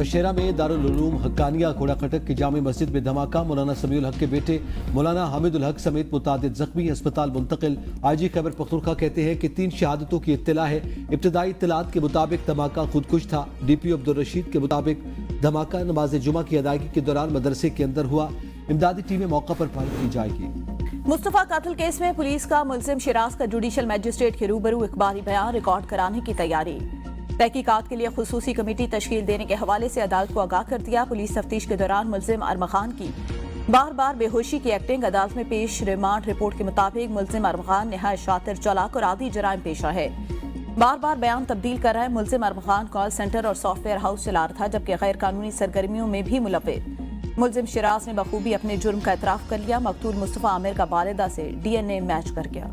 नौशहरा में दारुल उलूम हक्कानिया घोड़ा खटक की जामे मस्जिद में धमाका। मौलाना समीउल हक के बेटे मौलाना हामिदुल हक समेत मुतादिद जख्मी, अस्पताल मुंतकिल। आईजी खैबर पख्तूनख्वा कहते हैं कि 3 शहादतों की इत्तला है। इब्तदाई इत्तलात के मुताबिक धमाका खुदकुश था। डीपीओ अब्दुल रशीद के मुताबिक धमाका नमाज जुमा की अदायगी के दौरान मदरसे के अंदर हुआ। इमदादी टीमें मौका पर फायरिंग की जाएगी। मुस्तफा कातिल केस में पुलिस का मुल्जिम शिराज का जुडिशल मजिस्ट्रेट के रूबरू इखबारी बयान रिकॉर्ड कराने की तैयारी। तहकीकात के लिए खुसूसी कमेटी तश्कील देने के हवाले से अदालत को आगाह कर दिया। पुलिस तफ्तीश के दौरान मुल्जिम अरमा खान की बार बार बेहोशी की एक्टिंग। अदालत में पेश रिमांड रिपोर्ट के मुताबिक मुल्जिम अरमा खान निहायत शातिर, चालाक और आदि जराइम पेशा है। बार बार बयान तब्दील कर रहा है। मुल्जिम अरमा खान कॉल सेंटर और सॉफ्टवेयर हाउस चला रहा था, जबकि गैर कानूनी सरगर्मियों में भी मुलव्विस। मुल्जिम शिराज ने बखूबी अपने जुर्म का एतराफ कर लिया। मकतूल मुस्तफा आमिर का वालिदा से DNA मैच कर गया।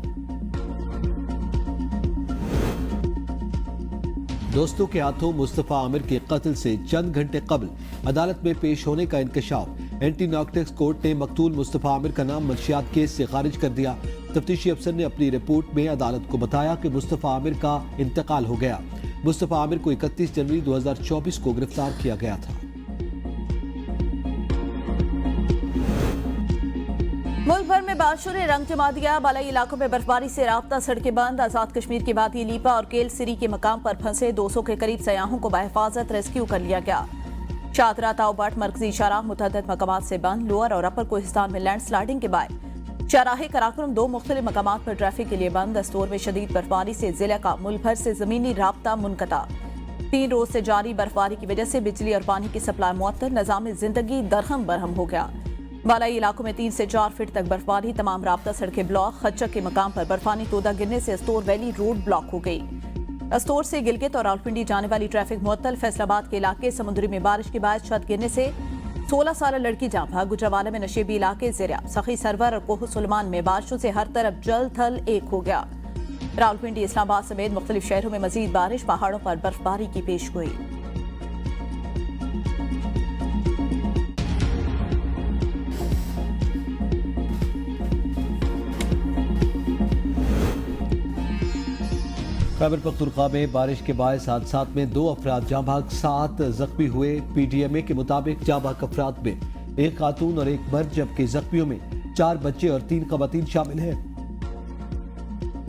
दोस्तों के हाथों मुस्तफा आमिर के कत्ल से चंद घंटे कबल अदालत में पेश होने का इंकशाफ। एंटी नार्कोटिक्स कोर्ट ने मकतूल मुस्तफा आमिर का नाम मंशियात केस से खारिज कर दिया। तफ्तीशी अफसर ने अपनी रिपोर्ट में अदालत को बताया कि मुस्तफा आमिर का इंतकाल हो गया। मुस्तफा आमिर को 31 जनवरी 2024 को गिरफ्तार किया गया था। मुल्क भर में बारिशों ने रंग जमा दिया। बालाई इलाकों में बर्फबारी से राब्ता सड़कें बंद। आजाद कश्मीर की वादी लीपा और केल सिरी के मकाम पर फंसे 200 के करीब सयाहों को बहिफाजत रेस्क्यू कर लिया गया। शादरा ताओबाट मरकजी शाहराह मुतअद्दिद मकामात से बंद। लोअर और अपर कोहिस्तान में लैंडस्लाइडिंग के बाद शाहराह कराकुरम 2 मुख्तलिफ मकामात पर ट्रैफिक के लिए बंद। दस्तूर में शदीद बर्फबारी से जिले का मुल्क भर से जमीनी राब्ता मुनक़ता। 3 रोज से जारी बर्फबारी की वजह से बिजली और पानी की सप्लाई मुअत्तल। निज़ाम जिंदगी दरहम बरहम हो गया। बालाई इलाकों में 3 से 4 फीट तक बर्फबारी। तमाम राब्ता सड़कें ब्लॉक। खच्चक के मकाम पर बर्फानी तोदा गिरने से अस्तोर वैली रोड ब्लॉक हो गई। अस्तोर से गिलगित और रावलपिंडी जाने वाली ट्रैफिक मुअत्तल। फैसलाबाद के इलाके समुद्री में बारिश के बाद छत गिरने से 16 साल लड़की जाँ भाग। गुजरावाला में नशेबी इलाके ज़रिया सखी सरवर और कोह सुलेमान में बारिशों से हर तरफ जल थल एक हो गया। रावलपिंडी इस्लामाबाद समेत मुख्तलिफ शहरों में मजीद बारिश। पहाड़ों पर बर्फबारी की पेशगोई। खैबर पख्तूनख्वा में बारिश के बायस हादसात में 2 अफराद जाँ भाग, 7 जख्मी हुए। PDMA के मुताबिक जाँ भाग अफराद में 1 खातून और 1 मर्द, जबकि जख्मियों में 4 बच्चे और 3 खवातीन शामिल हैं।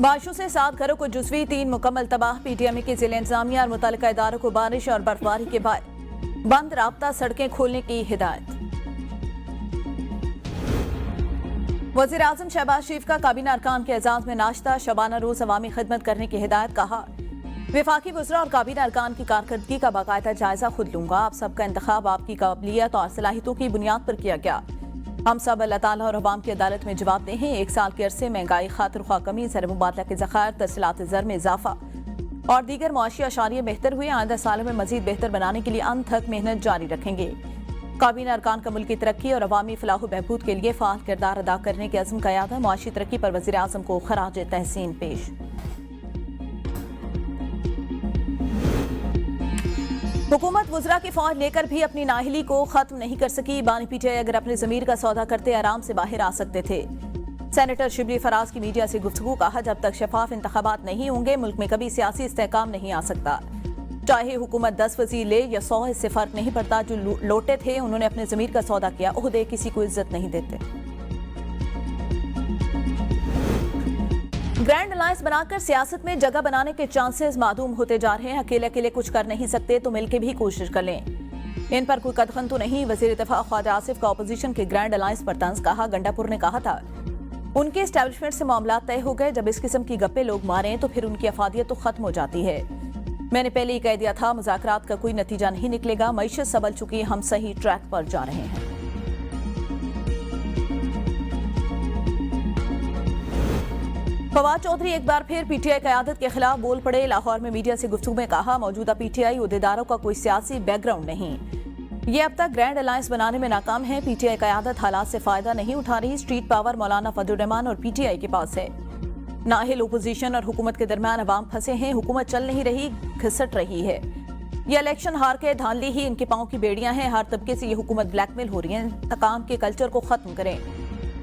बारिशों से 7 घरों को जुज़वी, 3 मुकम्मल तबाह। PDMA के जिले इंतजामिया और मुतल्लिका इदारों को बारिश और बर्फबारी के बाद बंद राब्ता सड़कें खोलने की हिदायत। वज़ीर आज़म शहबाज शरीफ का काबीना अरकान के एजाज में नाश्ता। शबाना रोज अवामी खिदमत करने की हिदायत। कहा, वफाकी वज़रा और काबीना अरकान की कारकर्दगी का बाकायदा जायजा खुद लूंगा। आप सबका इंतखाब आपकी काबिलियत और सलाहियतों की बुनियाद पर किया गया। हम सब अल्लाह ताला और अवाम की अदालत में जवाबदेह हैं। 1 साल के अरसे महंगाई, खातिर ख्वाह कमी, ज़र मुबादला के ज़खायर, तरसीलात ज़र में इजाफा और दीगर मुआशी अशारिये बेहतर हुए। आइंदा सालों में मजीद बेहतर बनाने के लिए अंत तक मेहनत जारी रखेंगे। काबीना अरकान का मुल्की तरक्की और अवामी फलाह बहबूद के लिए फ़ाल किरदार अदा करने के अज़्म का याद है। मुआशी तरक्की पर वज़ीर आज़म को खराज तहसीन पेश। हुकूमत वज़रा की फौज लेकर भी अपनी नाहिली को खत्म नहीं कर सकी। बानी PTI अगर अपने ज़मीर का सौदा करते आराम से बाहर आ सकते थे। सेनेटर शिबली फराज की मीडिया से गुफ्तगू। कहा, जब तक शफाफ इंतखाबात नहीं होंगे मुल्क में कभी सियासी इस्तेहकाम नहीं आ सकता। चाहे हुकूमत 10 वज़ीर ले या 100, इससे फर्क नहीं पड़ता। जो लोटे थे उन्होंने अपने ज़मीर का सौदा किया। ओहदे किसी को इज्जत नहीं देते। ग्रैंड अलायंस बनाकर सियासत में जगह बनाने के चांसेस मादूम होते जा रहे हैं। अकेले अकेले कुछ कर नहीं सकते तो मिलकर भी कोशिश कर लें। इन पर कोई कदखन तो नहीं। वज़ीर इत्तेफाक ख्वाजा आसिफ का अपोजिशन के ग्रैंड अलायंस पर तंज। कहा, गंडापुर ने कहा था उनके एस्टैब्लिशमेंट से मामला तय हो गए। जब इस किस्म की गप्पे लोग मारें तो फिर उनकी अफादियत तो खत्म हो जाती है। मैंने पहले ही कह दिया था, मुज़ाकरात का कोई नतीजा नहीं निकलेगा। मईशत संभल चुकी, हम सही ट्रैक पर जा रहे हैं। फवाद चौधरी एक बार फिर PTI क़यादत के खिलाफ बोल पड़े। लाहौर में मीडिया से गुफ्तगू में कहा, मौजूदा PTI उहदेदारों का कोई सियासी बैकग्राउंड नहीं। ये अब तक ग्रैंड अलायंस बनाने में नाकाम है। PTI क़यादत हालात से फायदा नहीं उठा रही। स्ट्रीट पावर मौलाना फजलुर रहमान और PTI के पास है। नाहिल ओपोजिशन और हुकूमत के दरमियान अवाम फंसे हैं। हुकूमत चल नहीं रही, घिसट रही है। ये इलेक्शन हार के धांधली ही इनके पांव की बेड़ियां हैं। हर तबके से ये हुकूमत ब्लैकमेल हो रही है। तकाम के कल्चर को खत्म करें।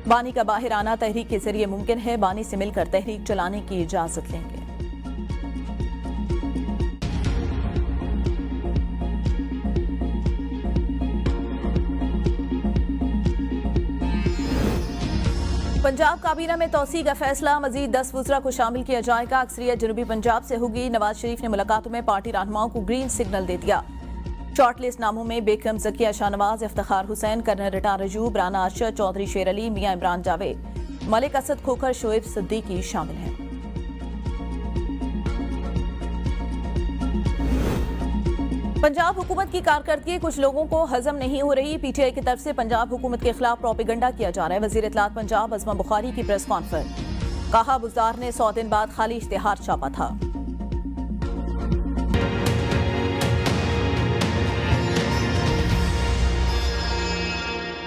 बानी का बाहर आना तहरीक के जरिए मुमकिन है। बानी से मिलकर तहरीक चलाने की इजाजत लेंगे। पंजाब काबीना में तौसी का फैसला, मजीद 10 वुज़रा को शामिल किया जाएगा। अक्सरियत जनूबी पंजाब से होगी। नवाज शरीफ ने मुलाकातों में पार्टी रहनुमाओं को ग्रीन सिग्नल दे दिया। शॉर्टलिस्ट नामों में बेगम ज़किया शाहनवाज, इफ्तिखार हुसैन, कर्नल रिटार रजूब, राना आर्शर, चौधरी शेर अली, मियां इमरान जावेद, मलिक असद खोखर, शोएब सिद्दीकी शामिल हैं। पंजाब हुकूमत की कारकर्दगी कुछ लोगों को हजम नहीं हो रही। पीटीआई की तरफ से पंजाब हुकूमत के खिलाफ प्रोपेगेंडा किया जा रहा है। वजीर इत्तलात पंजाब अज़मा बुखारी की प्रेस कॉन्फ्रेंस, कहा बुज़दार ने 100 दिन बाद खाली इश्तिहार छापा था।